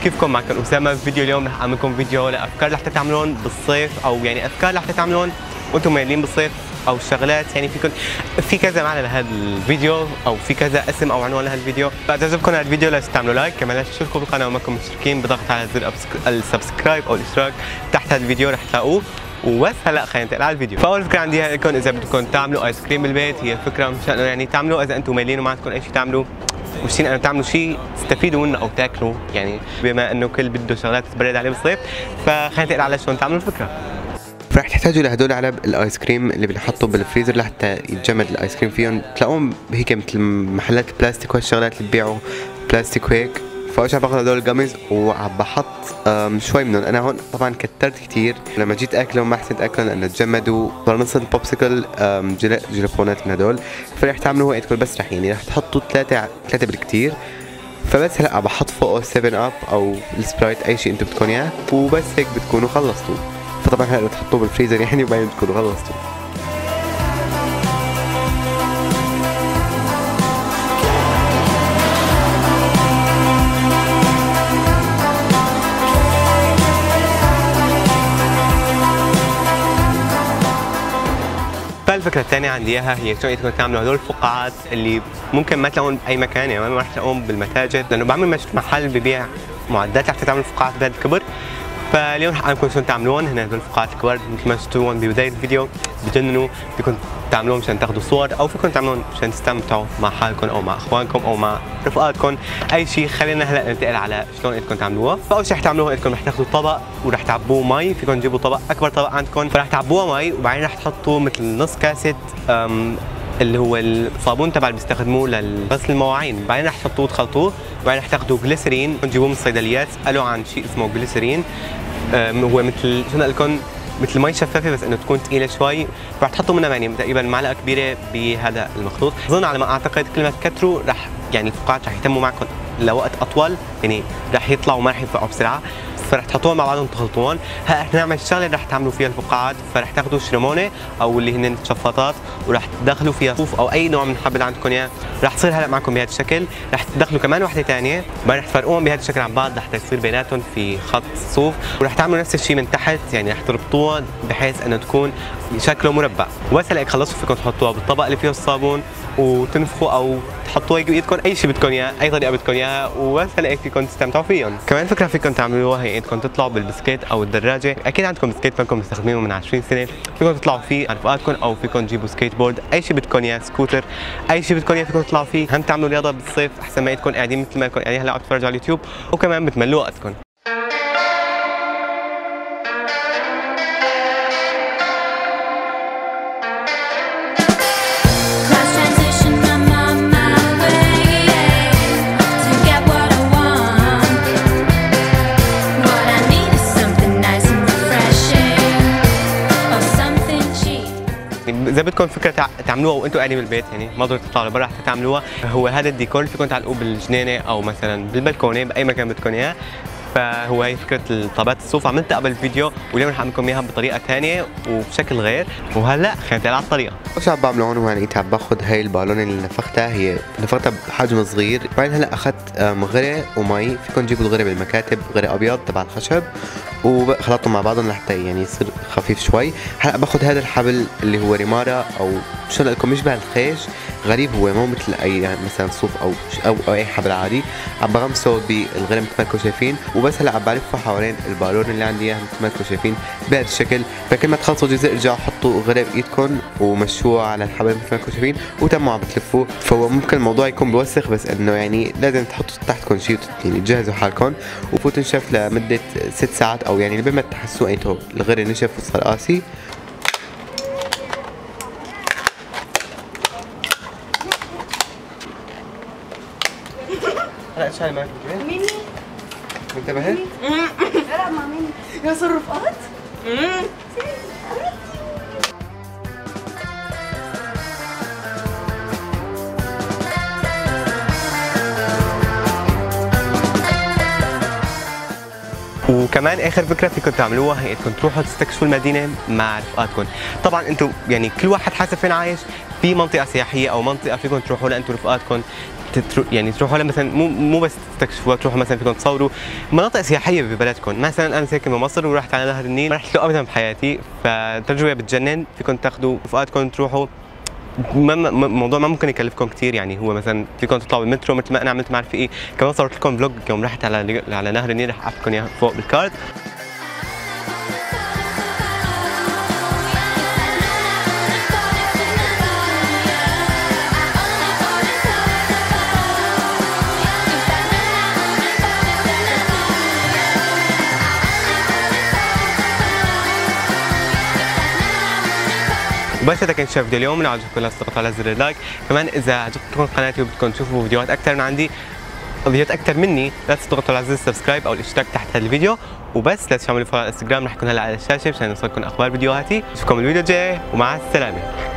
كيفكم؟ معكم أسامة. في فيديو اليوم رح أعمل لكم فيديو لأفكار رح تعملون بالصيف، أو يعني أفكار رح تعملون وأنتم مايلين بالصيف، أو شغلات يعني في كذا معنى لهذا الفيديو، أو في كذا اسم أو عنوان لهذا الفيديو. إذا عجبكم هذا الفيديو لا تعملوا لايك، كمان لا تشتركوا بالقناة وما كنتم مشتركين بضغط على زر السبسكرايب أو الاشتراك تحت هذا الفيديو رح تلاقوه. وبس هلا خلينا ننتقل على الفيديو. فاول فكره عندي اياها لكم، اذا بدكم تعملوا ايس كريم بالبيت، هي فكره مشان يعني تعملوا اذا انتم مايلين وما عندكم اي شيء تعملوا، وشتين انه تعملوا شيء تستفيدوا منه او تاكلوا، يعني بما انه كل بده شغلات تبرد عليه بالصيف، فخلينا ننتقل على شلون تعملوا الفكره. فرح تحتاجوا لهدول علب الايس كريم اللي بنحطه بالفريزر لحتى يتجمد الايس كريم فيهم، تلاقوهم هيك مثل محلات البلاستيك والشغلات اللي ببيعوا بلاستيك وهيك. فاول شيء باخذ هدول الجاميز وعم بحط شوي منهم. انا هون طبعا كترت كثير، لما جيت اكلهم ما حسيت اكلهم لانه تجمدوا. صار نص البوبسيكل جلابونات من هدول. فرح تعملوا هيك بس رح يعني رح تحطوا ثلاثه بالكثير. فبس هلا بحط فوقه 7 اب او السبرايت، اي شيء انتم بدكم اياه، وبس هيك بتكونوا خلصتوا. فطبعا هلا تحطوه بالفريزر يعني وبعدين بتكونوا خلصتوا. الفكرة الثانية عندي اياها هي شلون بدكم تعملوا هدول الفقاعات اللي ممكن ما تلاقون بأي مكان، يعني ما رح تلاقون بالمتاجر، لأنه بعمل محل ببيع معدات لحتى تعملوا فقاعات بهذا الكبر. فاليوم رح اعلمكم شلون تعملون هنا هدول الفقاعات الكبار، مثل ما شفتوهم ببداية الفيديو بجننوا. فيكم تعملوهم مشان تاخذوا صور، او فيكم تعملون مشان تستمتعوا مع حالكم او مع اخوانكم او مع رفقاتكم، اي شيء. خلينا هلا ننتقل على شلون بدكم تعملوها. فاول شيء رح تعملوه انكم رح تاخذوا طبق ورح تعبوه مي. فيكم تجيبوا طبق اكبر طبق عندكم، فرح تعبوه مي، وبعدين رح تحطوا مثل نص كاسه اللي هو الصابون تبع اللي بيستخدموه لغسل المواعين. بعدين رح تحطوه تخلطوه، وبعدين رح تاخذوا جليسرين تجيبوه من الصيدليات. اسالوا عن شيء اسمه جليسرين، هو مثل شو لكم مثل مي شفافه بس انه تكون ثقيله شوي. رح تحطوا منها يعني تقريبا معلقه كبيره بهذا المخلوط. اظن على ما اعتقد كل ما تكتروا رح يعني الفقاعات رح يتموا معكم لوقت اطول، يعني رح يطلعوا ما رح ينفعوا بسرعه. فرح تحطوهم مع بعضهم تخلطوهم. هلا رح نعمل الشغله اللي رح تعملوا فيها الفقاعات. فرح تاخذوا شرمونه او اللي هن الشفاطات، ورح تدخلوا فيها صوف او اي نوع من الحبل عندكم اياه. رح تصير هلا معكم بهذا الشكل. رح تدخلوا كمان وحده ثانيه، بعدين رح تفرقوهم بهذا الشكل عن بعض لحتى يصير بيناتهم في خط صوف. ورح تعملوا نفس الشيء من تحت، يعني رح تربطوها بحيث انه تكون شكله مربع. وبس هلا خلصتوا فيكم تحطوها بالطبق اللي فيه الصابون وتنفخوا، او تحطوها بايدكم اي شيء بدكم اياه، اي طريقه بدكم اياها. وبس هلا هيك فيكم تستمتعوا فيهم. كمان فكره فيكم تعملوها هي انكم تطلعوا بالبسكيت او الدراجه. اكيد عندكم بسكيت منكم مستخدمينه من 20 سنه، فيكم تطلعوا فيه مع رفقاتكم، او فيكم تجيبوا سكيت بورد، اي شيء بدكم اياه، سكوتر، اي شيء بدكم اياه فيكم تطلعوا فيه. هم تعملوا رياضه بالصيف احسن ما تكونوا قاعدين مثل ما انكم قاعدين هلا عم تتفرجوا على اليوتيوب، وكمان بتملوا وقتكم. اذا بدكم فكره تعملوها وانتم قاعدين بالبيت، يعني ما ضروري تطلعوا لبرا حتى تعملوها، هو هذا الديكور فيكم تعلقوه بالجنينه او مثلا بالبلكونه باي مكان بدكم اياه. فهو هي فكره الطابات الصوف. عملتها قبل الفيديو، واليوم رح اعمل لكم اياها بطريقه ثانيه وبشكل غير. وهلا خلينا ننتقل على الطريقه. ايش عم بعمل هون؟ يعني عم باخذ هاي البالونه اللي نفختها، هي نفختها بحجم صغير. بعدين هلا اخذت غري ومي. فيكم تجيبوا الغري بالمكاتب، غري ابيض تبع الخشب، وخلطتهم مع بعضهم لحتى يعني يصير خفيف شوي. هلا باخذ هذا الحبل اللي هو ريمارا، او شو لكم يشبه الخيش، غريب هو مو مثل اي يعني مثلا صوف او اي حبل عادي. عم بغمسه بالغري مثل ما انكم شايفين، وبس هلا عم بعرفه حوالين البالون اللي عندي اياها مثل ما انكم شايفين بهذا الشكل. فكل ما تخلصوا جزء ارجعوا حطوا غري بايدكم ومشوها على الحبل مثل ما انكم شايفين، وتموا عم بتلفوه. فهو ممكن الموضوع يكون بوسخ، بس انه يعني لازم تحطوا تحتكم شيء يعني تجهزوا حالكم، وفوتوا نشف لمده 6 ساعات، او يعني لما تحسوا انتم الغري نشف وصار قاسي. هلا ايش هاي معك ميني؟ انتبهت؟ لا مع ميني يا صرفات؟ وكمان اخر فكره فيكم تعملوها هي انكم تروحوا تستكشفوا المدينه مع رفقاتكم. طبعا انتم يعني كل واحد حسب فين عايش، في منطقه سياحيه او منطقه فيكم تروحوا لانتم رفقاتكم يعني تروحوا مثلا مو بس تستكشفوا، تروحوا مثلا فيكم تصوروا مناطق سياحيه ببلدكم. مثلا انا ساكن بمصر ورحت على نهر النيل ما رحت له ابدا بحياتي، فتجربه بتجنن. فيكم تاخذوا رفقاتكم تروحوا، الموضوع ما ممكن يكلفكم كثير. يعني هو مثلا فيكم تطلعوا بالمترو مثل ما انا عملت مع رفيقي. كمان صورت لكم فلوج يوم رحت على نهر النيل، رح احط لكم اياه فوق بالكارد. وبس هذا كان فيديو اليوم. لو عجبكم لا تضغطوا على زر اللايك. كمان اذا عجبتكم قناتي وبدكم تشوفوا فيديوهات اكثر من عندي، فيديوهات اكثر مني، لا تضغطوا على زر السبسكرايب او الاشتراك تحت هذا الفيديو. وبس لا تنسوا تعملوا فولو على الانستغرام، رح يكون هلا على الشاشه مشان يوصلكم اخبار فيديوهاتي. اشوفكم الفيديو الجاي ومع السلامه.